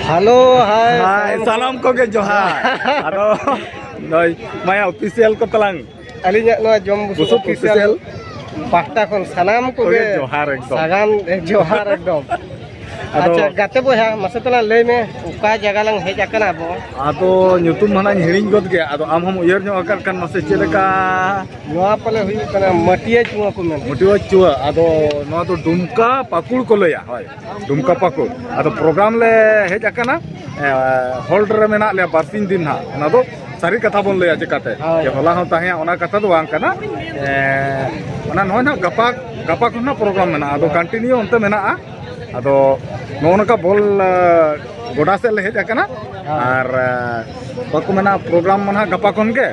hello hi हाय सालाम को के जोहार आदो नय माया ऑफिशियल को तलांग अलिया नो जम बुसु ऑफिशियल पास्ता खन सनाम को के जोहार एकदम सागान जोहार एकदम अच्छा गाते बोया मसे तला लय में उका जगह लंग हेज आकना बो आदो ᱧᱩᱛᱩᱢ माना हिरिंग गद के आदो आम हम उयर ᱧᱚᱜ आकर kan मसे चेलेका नोआ पले हुई कना मटिया चुआ को मेन मटिया चुआ आदो नोआ तो दुमका पाकुड़ को लया होय दुमका पाकुड़ आदो प्रोग्राम ले हेज आकना होल्ड रे मेना ले बारसिन दिन हा ना दो सारी कथा बोल लया चिकाते जे होला हो ताहे ओना कथा दो बांग कना ओना नोय ना गपा गपा कोना प्रोग्राम मेना आदो कंटिन्यू उनते मेना आदो नोनका बोल गोडा से ले हेज आकना और बाको मेना प्रोग्राम मना गपा कोन के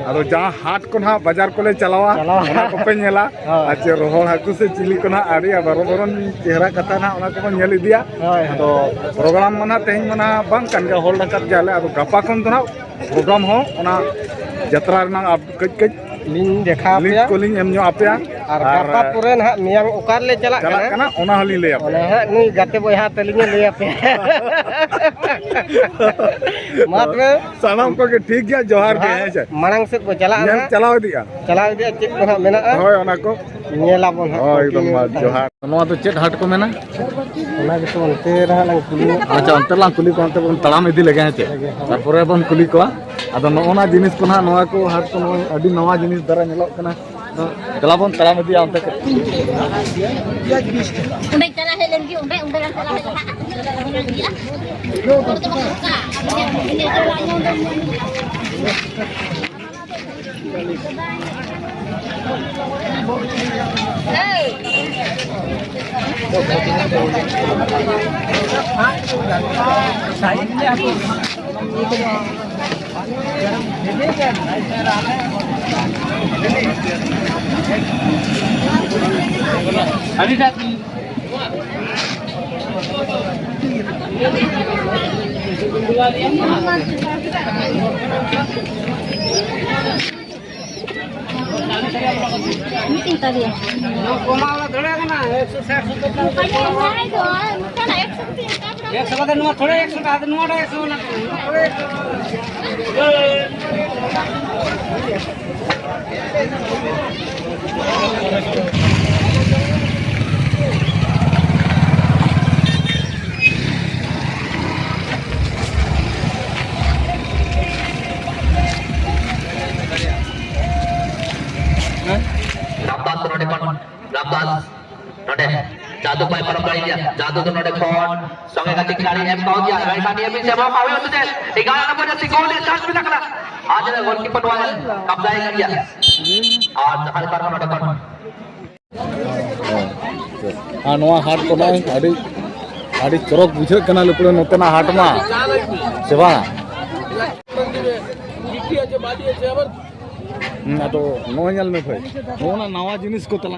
आदो जहां हाट को ना बाजार को ले चलावा ओना को पे नेला आचे रोहल हाकु से चिली को ना आरी बारो बरन चेहरा कथा ना ओना को नेल दिया आदो प्रोग्राम मना तेहिं मना बांग कान के होल रकत जाले आदो गपा कोन तो ना प्रोग्राम हो ओना यात्रा ना आप कज कज लिंग देखा लिंक को लिंग एमनो आपया और गपा पुरे ना मियां ओकार ले चला कना ओना हली ले आप ओना हा नुई गाते बोया तलिंगे ले आपे मत में सालाम को के ठीक गया जोहार के है मांग से को चला ना चलाओ दिया चेक को मेना होय ओना को नेला बोन हो एकदम जोहार नोआ तो चेट हाट को मेना ओना के तो अंते रहा लंग कुली अच्छा अंतर ला कुली को अंते बन तड़ाम इदी लगे हैं तारपरे बन कुली को आदो नोना जिनिस को ना नोआ को हाट को अडी नवा जिनिस दरा नेलो कना चला बन तड़ाम इदी अंते के उंडे चला है लेंगी उंडे चला है लो तो का अभी मीटिंग तभी कोमाला थोड़ा ना 160 नहीं तो मुझे 100 का नुआ थोड़ा 100 का नुआ 100 ना Ramdas node kon Ramdas node jatuh pai perempuan dia jatuh tu node kon sange kati khiladi em kau dia right tadi em se mau pawe usde 11 number से गोल है चांस मिला करा आज ने गोलकीपर वाला कब्जा कर दिया और जहां पर नode kon नोआ हाट को ना आड़ी चरक बुझे कना लेपुरे नोतना हाट मा सेवा आदो नो नेल में भाई नोना नवा जिनिस को तला